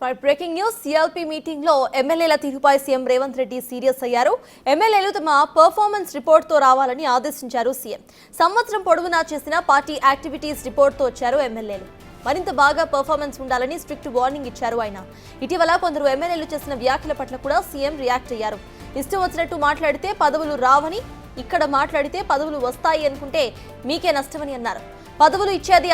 Breaking news CLP meeting లో ఎమ్మెల్యేల తీరుపై సీఎం రేవంత్ రెడ్డి సీరియస్ అయ్యారు. ఎమ్మెల్యేలు తమ పర్ఫార్మెన్స్ రిపోర్ట్ తో రావాలని ఆదేశించారు సీఎం. సంవత్సరం పొడవునా చేసిన పార్టీ యాక్టివిటీస్ రిపోర్ట్ తో వచ్చారు ఎమ్మెల్యేలు. మరింత బాగా పర్ఫార్మెన్స్ ఉండాలని స్ట్రిక్ట్ వార్నింగ్ ఇచ్చారు ఆయన. ఇటీవల కొందరు ఎమ్మెల్యేలు చేసిన వ్యాఖ్యల పట్ల కూడా సీఎం రియాక్ట్ అయ్యారు. ఇష్టం వచ్చినట్టు మాట్లాడితే పదవులు రావని, ఇక్కడ మాట్లాడితే పదవులు వస్తాయి అనుకుంటే మీకే నష్టమని అన్నారు. పదవులు ఇచ్చేది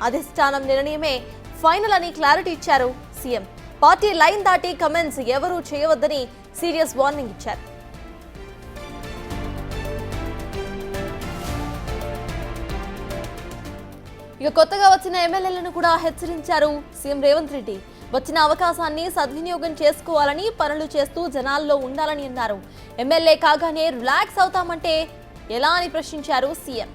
అధిష్టానం నిర్ణయమే ఫైనల్ అని క్లారిటీ ఇచ్చారు సీఎం. పార్టీ లైన్ దాటి కమెంట్స్ ఎవరూ చేయవద్దని సీరియస్ వార్నింగ్ ఇచ్చారు. ఇక కొత్తగా వచ్చిన ఎమ్మెల్యేలను కూడా హెచ్చరించారు సీఎం రేవంత్ రెడ్డి. వచ్చిన అవకాశాన్ని సద్వినియోగం చేసుకోవాలని, పనులు చేస్తూ జనాల్లో ఉండాలని అన్నారు. ఎమ్మెల్యే కాగానే రిలాక్స్ అవుతామంటే ఎలా అని ప్రశ్నించారు సీఎం.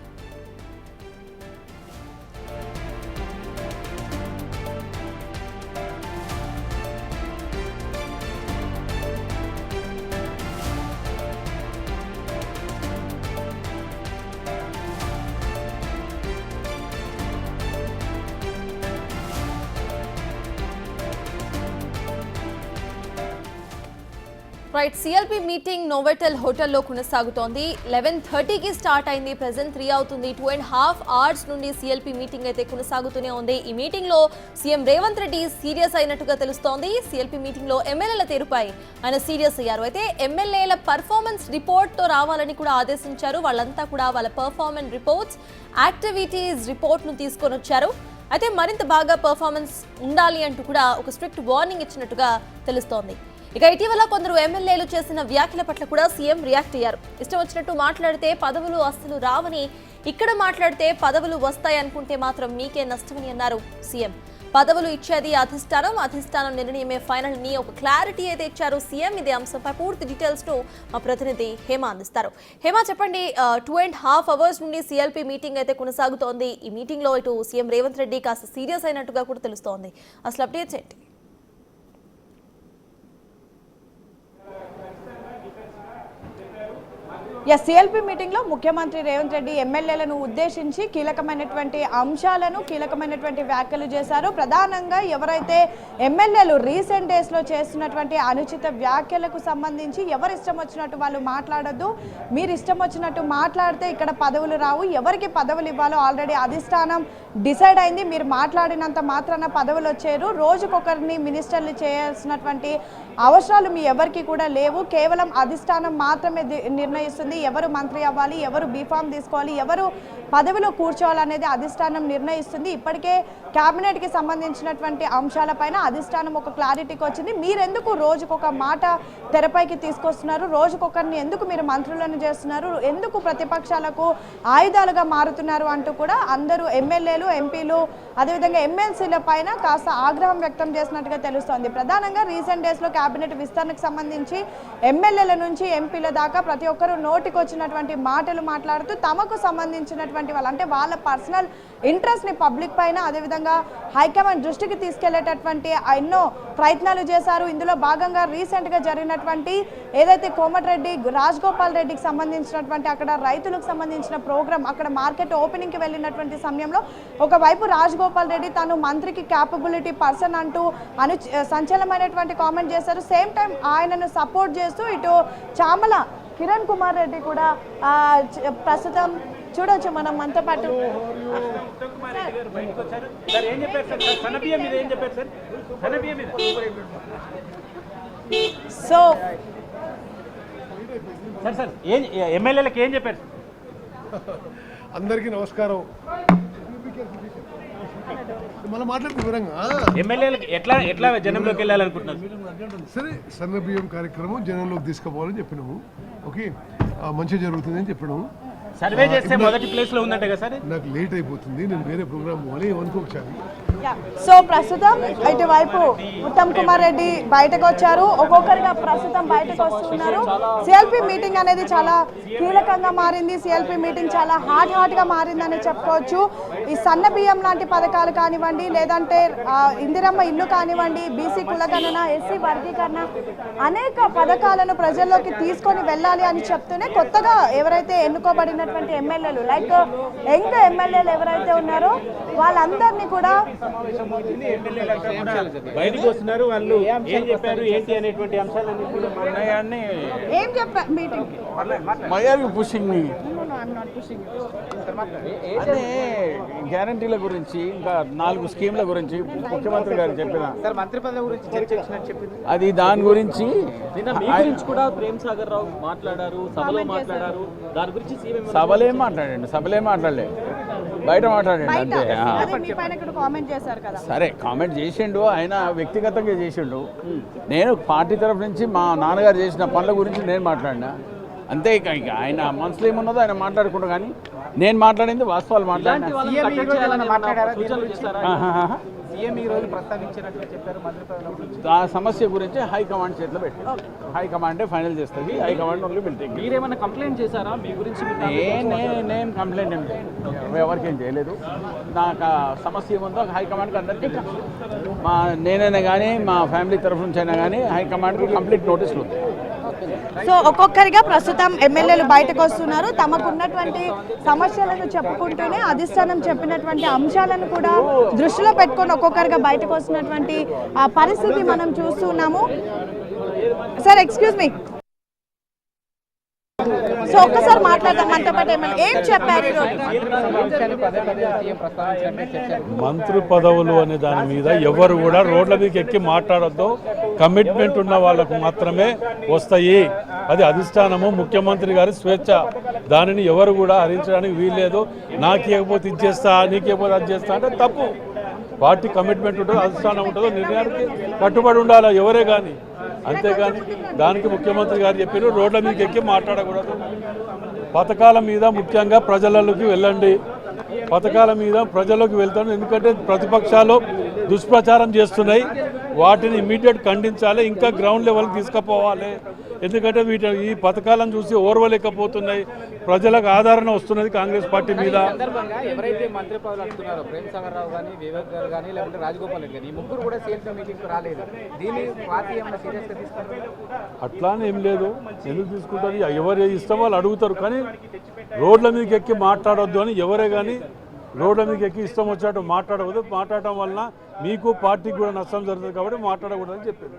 రైట్, సిఎల్పి మీటింగ్ నోవెటెల్ హోటల్లో కొనసాగుతోంది. 11:30కి స్టార్ట్ అయింది. ప్రెజెంట్ 3 అవుతుంది. 2.5 అవర్స్ నుండి సిఎల్పి మీటింగ్ అయితే కొనసాగుతూనే ఉంది. ఈ మీటింగ్ లో సీఎం రేవంత్ రెడ్డి సీరియస్ అయినట్టుగా తెలుస్తోంది. సిఎల్పి మీటింగ్ లో ఎమ్మెల్యేల తీరుపై ఆయన సీరియస్ అయ్యారు. అయితే ఎమ్మెల్యేల పర్ఫార్మెన్స్ రిపోర్ట్ తో రావాలని కూడా ఆదేశించారు. వాళ్ళంతా కూడా వాళ్ళ పర్ఫార్మెన్స్ రిపోర్ట్స్, యాక్టివిటీస్ రిపోర్ట్ ను తీసుకొని వచ్చారు. అయితే మరింత బాగా పర్ఫార్మెన్స్ ఉండాలి అంటూ కూడా ఒక స్ట్రిక్ట్ వార్నింగ్ ఇచ్చినట్టుగా తెలుస్తోంది. ఇక ఇటీవల కొందరు ఎమ్మెల్యేలు చేసిన వ్యాఖ్యల పట్ల కూడా సీఎం రియాక్ట్ అయ్యారు. ఇష్టం వచ్చినట్టు మాట్లాడితే పదవులు అస్సలు రావని, ఇక్కడ మాట్లాడితే పదవులు వస్తాయి అనుకుంటే మాత్రం మీకే నష్టమని అన్నారు సీఎం. పదవులు ఇచ్చేది అధిష్టానం నిర్ణయమే ఫైనల్ ని ఒక క్లారిటీ అయితే ఇచ్చారు సీఎం. ఇదే అంశంపై పూర్తి డీటెయిల్స్ ను మా ప్రతినిధి హేమ అందిస్తారు. హేమ, చెప్పండి, 2.5 అవర్స్ నుండి సిఎల్పి మీటింగ్ అయితే కొనసాగుతోంది. ఈ మీటింగ్ లో ఇటు సీఎం రేవంత్ రెడ్డి కాస్త సీరియస్ అయినట్టుగా కూడా తెలుస్తోంది. అసలు అప్డేట్స్ ఏంటి? సిఎల్పి మీటింగ్ లో ముఖ్యమంత్రి రేవంత్ రెడ్డి ఎమ్మెల్యేలను ఉద్దేశించి కీలకమైనటువంటి అంశాలను, కీలకమైనటువంటి వ్యాఖ్యలు చేశారు. ప్రధానంగా ఎవరైతే ఎమ్మెల్యేలు రీసెంట్ డేస్ లో చేస్తున్నటువంటి అనుచిత వ్యాఖ్యలకు సంబంధించి ఎవరు ఇష్టం వచ్చినట్టు వాళ్ళు మాట్లాడొద్దు, మీరు ఇష్టం వచ్చినట్టు మాట్లాడితే ఇక్కడ పదవులు రావు, ఎవరికి పదవులు ఇవ్వాలో ఆల్రెడీ అధిష్టానం డిసైడ్ అయింది, మీరు మాట్లాడినంత మాత్రాన పదవులు వచ్చారు, రోజుకొకరిని మినిస్టర్లు చేయాల్సినటువంటి అవసరాలు మీ ఎవరికి కూడా లేవు, కేవలం అధిష్టానం మాత్రమే నిర్ణయిస్తుంది ఎవరు మంత్రి అవ్వాలి, ఎవరు బీఫామ్ తీసుకోవాలి, ఎవరు పదవిలో కూర్చోవాలనేది అధిష్టానం నిర్ణయిస్తుంది. ఇప్పటికే కేబినెట్ కి సంబంధించినటువంటి అంశాలపైన అధిష్టానం ఒక క్లారిటీకి వచ్చింది. మీరెందుకు రోజుకొక మాట తెరపైకి తీసుకొస్తున్నారు, రోజుకొకరిని ఎందుకు మీరు మంత్రులను చేస్తున్నారు, ఎందుకు ప్రతిపక్షాలకు ఆయుధాలుగా మారుతున్నారు అంటూ కూడా అందరూ ఎమ్మెల్యేలు, ఎంపీలు, అదేవిధంగా ఎమ్మెల్సీల పైన కాస్త ఆగ్రహం వ్యక్తం చేసినట్టుగా తెలుస్తోంది. ప్రధానంగా రీసెంట్ డేస్ లో కేబినెట్ విస్తరణకు సంబంధించి ఎమ్మెల్యేల నుంచి ఎంపీల దాకా ప్రతి ఒక్కరూ నోటికి వచ్చినటువంటి మాటలు మాట్లాడుతూ తమకు సంబంధించినటువంటి వాళ్ళు, అంటే వాళ్ళ పర్సనల్ ఇంట్రెస్ట్ ని పబ్లిక్ పైన, అదేవిధంగా హైకమాండ్ దృష్టికి తీసుకెళ్లేటటువంటి ఎన్నో ప్రయత్నాలు చేశారు. ఇందులో భాగంగా రీసెంట్ గా జరిగినటువంటి ఏదైతే కోమటిరెడ్డి రాజగోపాల్ రెడ్డికి సంబంధించినటువంటి అక్కడ రైతులకు సంబంధించిన ప్రోగ్రామ్, అక్కడ మార్కెట్ ఓపెనింగ్ కి వెళ్ళినటువంటి సమయంలో ఒకవైపు రాజగోపాల్ రెడ్డి తాను మంత్రికి క్యాపబిలిటీ పర్సన్ అంటూ సంచలనమైనటువంటి కామెంట్ చేశారు. సేమ్ టైం ఆయనను సపోర్ట్ చేస్తూ ఇటు చామల కిరణ్ కుమార్ రెడ్డి కూడా ప్రస్తుతం చూడొచ్చు మనం మనతో పాటు. సో ఎమ్మెల్యేలకు ఏం చెప్పారు? అందరికీ నమస్కారం. మనం మాట్లాడుతూ వివరంగా ఎమ్మెల్యేలకు ఎట్లా జనంలోకి వెళ్ళాలనుకుంటున్నారు? సరే, సన్న బియ్యం కార్యక్రమం జనంలోకి తీసుకుపోవాలని చెప్పినాము. ఓకే, మంచిగా జరుగుతుంది అని చెప్పినాము. సర్వే చేస్తే మొదటి ప్లేస్ లో ఉందంట కదా సార్. నాకు లేట్ అయిపోతుంది, నేను వేరే ప్రోగ్రామ్ పోవాలి, ఏమనుకోవచ్చు. సో ప్రస్తుతం ఇటువైపు ఉత్తమ్ కుమార్ రెడ్డి బయటకు వచ్చారు, ఒక్కొక్కరిగా ప్రస్తుతం బయటకు వస్తున్నారు. సిఎల్పి మీటింగ్ అనేది చాలా కీలకంగా మారింది. సిఎల్పి మీటింగ్ చాలా హాట్ గా మారిందని చెప్పుకోవచ్చు. ఈ సన్న బియ్యం లాంటి పథకాలు కానివ్వండి, లేదంటే ఇందిరమ్మ ఇల్లు కానివ్వండి, బీసీ కులగణన, ఎస్సీ వర్గీకరణ, అనేక పథకాలను ప్రజల్లోకి తీసుకొని వెళ్ళాలి అని చెప్తూనే కొత్తగా ఎవరైతే ఎన్నుకోబడినటువంటి ఎమ్మెల్యేలు, లైక్ యంగ్ ఎమ్మెల్యేలు ఎవరైతే ఉన్నారో వాళ్ళందరినీ కూడా సమావేశం ముగిసింది, ఎమ్మెల్యేలంతా కూడా బయటకు వస్తున్నారు. వాళ్ళు ఏం చెప్పారు ఏంటి అనేటువంటి అంశాలన్నీ కూడా నిర్ణయాన్ని ఏం చెప్పారు meeting? why are you pushing me? అదే గ్యారంటీల గురించి ఇంకా 4 స్కీమ్ల గురించి ముఖ్యమంత్రి గారు చెప్పిన సార్ మంత్రి పదవి గురించి చర్చ వచ్చినట్టు చెప్పింది. అది దాని గురించి నిన్న మీ గురించి కూడా ప్రేమ్ సాగర్ రావు మాట్లాడారు, సభలో మాట్లాడారు. దాని గురించి సీఎం సభలేం మాట్లాడలే, బయట మాట్లాడండి బయట అంతే. అదే మీ పైన ఇక్కడ కామెంట్ చేశారు కదా. సరే కామెంట్ చేసిండు, ఆయన వ్యక్తిగతంగా చేసిండు. నేను పార్టీ తరఫు నుంచి మా నాన్నగారు చేసిన పనుల గురించి నేను మాట్లాడినా అంతే. ఇక ఆయన మనసులో ఏమున్నదో ఆయన మాట్లాడుకుంటా, కానీ నేను మాట్లాడింది వాస్తవాలు మాట్లాడినా. సీఎం ఈ రోజు ప్రస్తావించినట్లు చెప్పారు మంత్రి పదవి గురించి. ఆ సమస్య గురించి హైకమాండ్ చేతిలో పెట్టి హైకమాండే ఫైనల్ చేస్తుంది. High command only will take. మీరేమైనా కంప్లైంట్ చేశారా మీ గురించి? నేను కంప్లైంట్ ఎవరికేం చేయలేదు. నాకు ఆ సమస్య ఏముందో హైకమాండ్కి అందరికీ నేనైనా కానీ మా ఫ్యామిలీ తరఫు నుంచి అయినా కానీ హైకమాండ్కి కంప్లీట్ నోటీసులు ఉంది. సో ఒక్కొక్కరిగా ప్రస్తుతం ఎమ్మెల్యేలు బయటకు వస్తున్నారు. తమకున్నటువంటి సమస్యలను చెప్పుకుంటూనే అధిష్టానం చెప్పినటువంటి అంశాలను కూడా దృష్టిలో పెట్టుకొని ఒక్కొక్కరిగా బయటకు వస్తున్నటువంటి ఆ పరిస్థితి మనం చూస్తున్నాము. సార్ ఎక్స్క్యూజ్ మీ, సో ఒక్కసారి మాట్లాడదాం. మనతో పాటు ఎమ్మెల్యే ఏం చెప్పారు ఈరోజు? మంత్రి పదవులు అనే దాని మీద ఎవరు కూడా రోడ్ల మీదకి ఎక్కి మాట్లాడొద్దు. కమిట్మెంట్ ఉన్న వాళ్ళకు మాత్రమే వస్తాయి. అది అధిష్టానము, ముఖ్యమంత్రి గారి స్వేచ్ఛ. దానిని ఎవరు కూడా హరించడానికి వీల్లేదు. నాకు ఇవ్వకపోతే ఇది చేస్తా, నీకు ఇవ్వకపోతే అది చేస్తా అంటే తప్పు. పార్టీ కమిట్మెంట్ ఉంటుందో, అధిష్టానం ఉంటుందో, నిర్ణయానికి కట్టుబడి ఉండాలి ఎవరే కానీ. అంతేగాని దానికి ముఖ్యమంత్రి గారు చెప్పారు రోడ్ల మీదకి ఎక్కి మాట్లాడకూడదు. పథకాల మీద ముఖ్యంగా ప్రజలలోకి వెళ్ళండి. పథకాల మీద ప్రజల్లోకి వెళ్తాను. ఎందుకంటే ప్రతిపక్షాలు దుష్ప్రచారం చేస్తున్నాయి. వాటిని ఇమ్మీడియట్ ఖండించాలి, ఇంకా గ్రౌండ్ లెవెల్కి తీసుకుపోవాలి. ఎందుకంటే ఈ పథకాలను చూసి ఓర్వలేకపోతున్నాయి. ప్రజలకు ఆదరణ వస్తున్నది కాంగ్రెస్ పార్టీ మీద. ఎవరైతే మంత్రి పదవులు అంటున్నారో ప్రేమ్ సాగర్ రావు కానీ, వివేక్ గారు కానీ, లేకపోతే రాజగోపాల్ రెడ్డి కానీ, ఈ ముగ్గురు కూడా సీఎం మీటింగ్ రాలేదు. దీన్ని పార్టీ ఏమైనా సీరియస్గా తీసుకుంటారు? అట్లానే ఏం లేదు. ఎందుకు తీసుకుంటారు? ఎవరు ఇష్టం వాళ్ళు అడుగుతారు. కానీ రోడ్ల మీదకి ఎక్కి మాట్లాడొద్దు అని ఎవరే కానీ రోడ్ల మీదకి ఎక్కి ఇష్టం వచ్చినట్టు మాట్లాడవద్దు. మాట్లాడటం వలన మీకు పార్టీకి కూడా నష్టం జరుగుతుంది కాబట్టి మాట్లాడకూడదని చెప్పారు.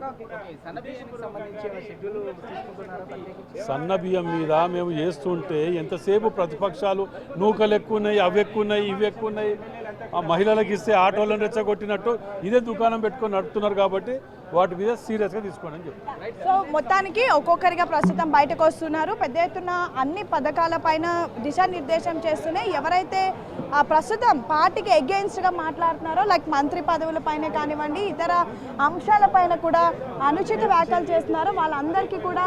సన్న బియ్యం మీద మేము చేస్తుంటే ఎంతసేపు ప్రతిపక్షాలు నూకలు ఎక్కువ ఉన్నాయి, అవి ఎక్కువ ఉన్నాయి, ఇవి ఎక్కువ ఉన్నాయి, ఆ మహిళలకు ఇస్తే ఆటోలను రెచ్చగొట్టినట్టు ఇదే దుకాణం పెట్టుకొని నడుపుతున్నారు. కాబట్టి వాటి మీద సీరియస్గా తీసుకోండి అని చెప్పి. సో మొత్తానికి ఒక్కొక్కరిగా ప్రస్తుతం బయటకు వస్తున్నారు. పెద్ద ఎత్తున అన్ని పథకాల పైన దిశానిర్దేశం చేస్తూనే ఎవరైతే ప్రస్తుతం పార్టీకి ఎగెయిన్స్ట్గా మాట్లాడుతున్నారో, లైక్ మంత్రి పదవుల పైన కానివ్వండి, ఇతర అంశాల పైన కూడా అనుచిత వ్యాఖ్యలు చేస్తున్నారో వాళ్ళందరికీ కూడా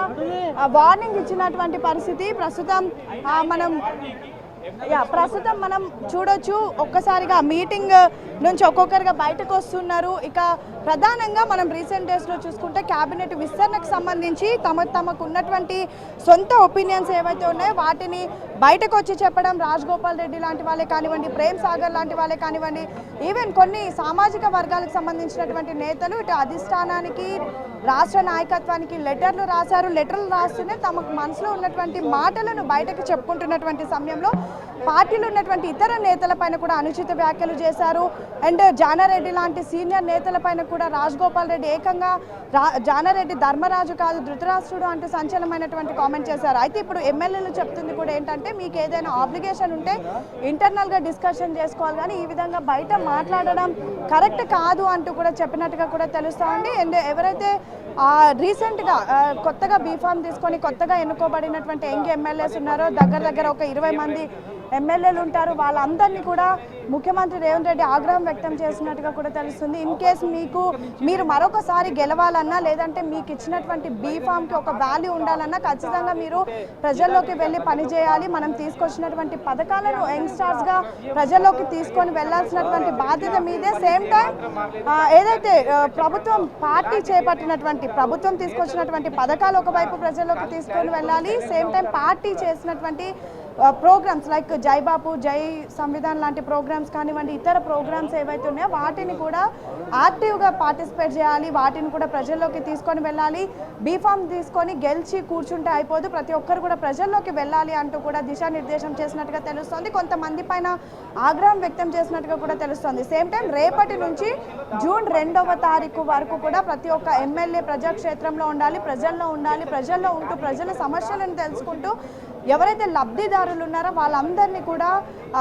వార్నింగ్ ఇచ్చినటువంటి పరిస్థితి ప్రస్తుతం మనం చూడొచ్చు. ఒక్కసారిగా మీటింగ్ నుంచి ఒక్కొక్కరిగా బయటకు వస్తున్నారు. ఇక ప్రధానంగా మనం రీసెంట్ డేస్లో చూసుకుంటే క్యాబినెట్ విస్తరణకు సంబంధించి తమకు ఉన్నటువంటి సొంత ఒపీనియన్స్ ఏవైతే ఉన్నాయో వాటిని బయటకు వచ్చి చెప్పడం, రాజగోపాల్ రెడ్డి లాంటి వాళ్ళే కానివ్వండి, ప్రేమ్ సాగర్ లాంటి వాళ్ళే కానివ్వండి, ఈవెన్ కొన్ని సామాజిక వర్గాలకు సంబంధించినటువంటి నేతలు ఇటు అధిష్టానానికి, రాష్ట్ర నాయకత్వానికి లెటర్లు రాశారు. లెటర్లు రాస్తూనే తమకు మనసులో ఉన్నటువంటి మాటలను బయటకు చెప్పుకుంటున్నటువంటి సమయంలో పార్టీలో ఉన్నటువంటి ఇతర నేతలపైన కూడా అనుచిత వ్యాఖ్యలు చేశారు. అండ్ జానారెడ్డి లాంటి సీనియర్ నేతలపైన కూడా రాజగోపాల్ రెడ్డి ఏకంగా జానారెడ్డి ధర్మరాజు కాదు ధృతరాష్ట్రుడు అంటూ సంచలనమైనటువంటి కామెంట్ చేశారు. అయితే ఇప్పుడు ఎమ్మెల్యేలు చెప్తుంది కూడా ఏంటంటే, మీకు ఏదైనా ఆబ్లిగేషన్ ఉంటే ఇంటర్నల్గా డిస్కషన్ చేసుకోవాలి, కానీ ఈ విధంగా బయట మాట్లాడడం కరెక్ట్ కాదు అంటూ కూడా చెప్పినట్టుగా కూడా తెలుస్తూ ఉంది. అండ్ ఎవరైతే రీసెంట్గా కొత్తగా బీఫామ్ తీసుకొని కొత్తగా ఎన్నుకోబడినటువంటి యంగ్ ఎమ్మెల్యేస్ ఉన్నారో, దగ్గర ఒక 20 మంది ఎమ్మెల్యేలు ఉంటారు. వాళ్ళందరినీ కూడా ముఖ్యమంత్రి రేవంత్ రెడ్డి ఆగ్రహం వ్యక్తం చేసినట్టుగా కూడా తెలుస్తుంది. ఇన్ కేస్ మీరు మరొకసారి గెలవాలన్నా, లేదంటే మీకు ఇచ్చినటువంటి బీఫామ్కి ఒక వాల్యూ ఉండాలన్నా ఖచ్చితంగా మీరు ప్రజల్లోకి వెళ్ళి పనిచేయాలి. మనం తీసుకొచ్చినటువంటి పథకాలను యంగ్స్టర్స్గా ప్రజల్లోకి తీసుకొని వెళ్లాల్సినటువంటి బాధ్యత మీదే. సేమ్ టైం ఏదైతే ప్రభుత్వం తీసుకొచ్చినటువంటి పథకాలు ఒకవైపు ప్రజల్లోకి తీసుకొని వెళ్ళాలి. సేమ్ టైం పార్టీ చేసినటువంటి ప్రోగ్రామ్స్ లైక్ జై బాపు జై సంవిధాన్ లాంటి ప్రోగ్రామ్స్ కానివ్వండి, ఇతర ప్రోగ్రామ్స్ ఏవైతే ఉన్నాయో వాటిని కూడా యాక్టివ్గా పార్టిసిపేట్ చేయాలి, వాటిని కూడా ప్రజల్లోకి తీసుకొని వెళ్ళాలి. బీఫామ్ తీసుకొని గెలిచి కూర్చుంటే అయిపోదు, ప్రతి ఒక్కరు కూడా ప్రజల్లోకి వెళ్ళాలి అంటూ కూడా దిశానిర్దేశం చేసినట్టుగా తెలుస్తోంది. కొంతమంది పైన ఆగ్రహం వ్యక్తం చేసినట్టుగా కూడా తెలుస్తోంది. సేమ్ టైం రేపటి నుంచి జూన్ 2వ తారీఖు వరకు కూడా ప్రతి ఒక్క ఎమ్మెల్యే ప్రజాక్షేత్రంలో ఉండాలి, ప్రజల్లో ఉండాలి, ప్రజల్లో ఉంటూ ప్రజల సమస్యలను తెలుసుకుంటూ ఎవరైతే లబ్ధిదారులు ఉన్నారో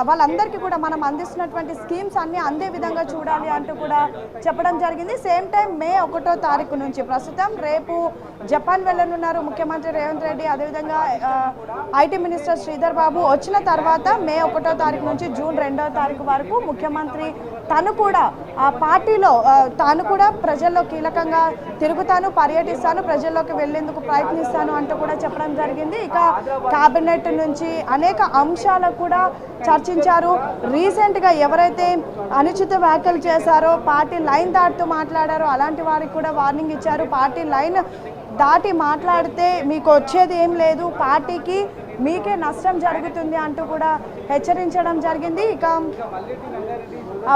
వాళ్ళందరికీ కూడా మనం అందిస్తున్నటువంటి స్కీమ్స్ అన్నీ అందే విధంగా చూడాలి అంటూ కూడా చెప్పడం జరిగింది. సేమ్ టైం మే 1వ తారీఖు నుంచి ప్రస్తుతం రేపు జపాన్ వెళ్ళనున్నారు ముఖ్యమంత్రి రేవంత్ రెడ్డి, అదేవిధంగా ఐటీ మినిస్టర్ శ్రీధర్ బాబు. వచ్చిన తర్వాత మే 1వ తారీఖు నుంచి జూన్ 2వ తారీఖు వరకు ముఖ్యమంత్రి తను కూడా ఆ పార్టీలో తాను కూడా ప్రజల్లో కీలకంగా తిరుగుతాను, పర్యటిస్తాను, ప్రజల్లోకి వెళ్లేందుకు ప్రయత్నిస్తాను అంటూ కూడా చెప్పడం జరిగింది. ఇక కేబినెట్ నుంచి అనేక అంశాలకు కూడా చర్చించారు. రీసెంట్గా ఎవరైతే అనుచిత వ్యాఖ్యలు చేశారో, పార్టీ లైన్ దాటుతూ మాట్లాడారో అలాంటి వారికి కూడా వార్నింగ్ ఇచ్చారు. పార్టీ లైన్ దాటి మాట్లాడితే మీకు వచ్చేది ఏం లేదు, పార్టీకి మీకే నష్టం జరుగుతుంది అంటూ కూడా హెచ్చరించడం జరిగింది. ఇక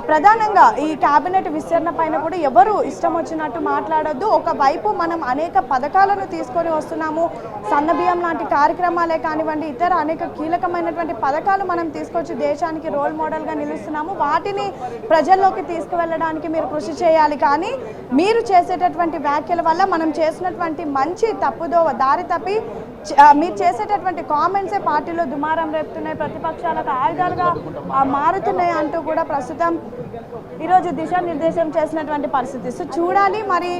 ప్రధానంగా ఈ కేబినెట్ విస్తరణ పైన కూడా ఎవరు ఇష్టం వచ్చినట్టు మాట్లాడొద్దు. ఒకవైపు మనం అనేక పథకాలను తీసుకొని వస్తున్నాము, సన్నబియ్యం లాంటి కార్యక్రమాలే కానివ్వండి, ఇతర అనేక కీలకమైనటువంటి పథకాలు మనం తీసుకొచ్చి దేశానికి రోల్ మోడల్గా నిలుస్తున్నాము. వాటిని ప్రజల్లోకి తీసుకువెళ్ళడానికి మీరు కృషి చేయాలి. కానీ మీరు చేసేటటువంటి వ్యాఖ్యల వల్ల మనం చేసినటువంటి మంచి తప్పుదో దారి తప్పి మీరు చేసేటటువంటి కామెంట్సే పార్టీలో దుమారం రేపుతున్నాయి, ప్రతిపక్షాలకు ఆయుధాలుగా మారుతున్నాయి అంటూ కూడా ప్రస్తుతం ఈరోజు దిశానిర్దేశం చేసినటువంటి పరిస్థితి. సో చూడాలి మరి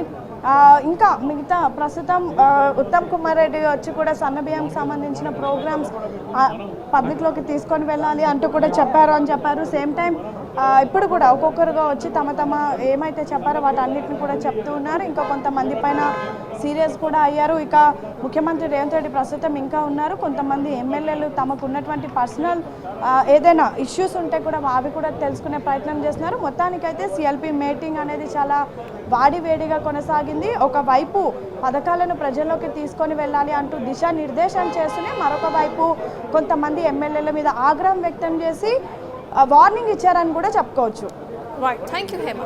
ఇంకా మిగతా ప్రస్తుతం ఉత్తమ్ కుమార్ రెడ్డి వచ్చి కూడా సన్నబియ్యంకి సంబంధించిన ప్రోగ్రామ్స్ పబ్లిక్లోకి తీసుకొని వెళ్ళాలి అంటూ కూడా చెప్పారు. సేమ్ టైం ఇప్పుడు కూడా ఒక్కొక్కరుగా వచ్చి తమ ఏమైతే చెప్పారో వాటన్నిటిని కూడా చెప్తూ ఉన్నారు. ఇంకా కొంతమంది పైన సీరియస్ కూడా అయ్యారు. ఇక ముఖ్యమంత్రి రేవంత్ రెడ్డి ప్రస్తుతం ఇంకా ఉన్నారు. కొంతమంది ఎమ్మెల్యేలు తమకు ఉన్నటువంటి పర్సనల్ ఏదైనా ఇష్యూస్ ఉంటే కూడా అవి కూడా తెలుసుకునే ప్రయత్నం చేస్తున్నారు. మొత్తానికైతే సిఎల్పి మీటింగ్ అనేది చాలా వాడివేడిగా కొనసాగింది. ఒకవైపు పథకాలను ప్రజల్లోకి తీసుకొని వెళ్ళాలి అంటూ దిశానిర్దేశం చేస్తూనే మరొక వైపు కొంతమంది ఎమ్మెల్యేల మీద ఆగ్రహం వ్యక్తం చేసి వార్నింగ్ ఇచ్చారని కూడా చెప్పుకోవచ్చు. Right, thank you Hema.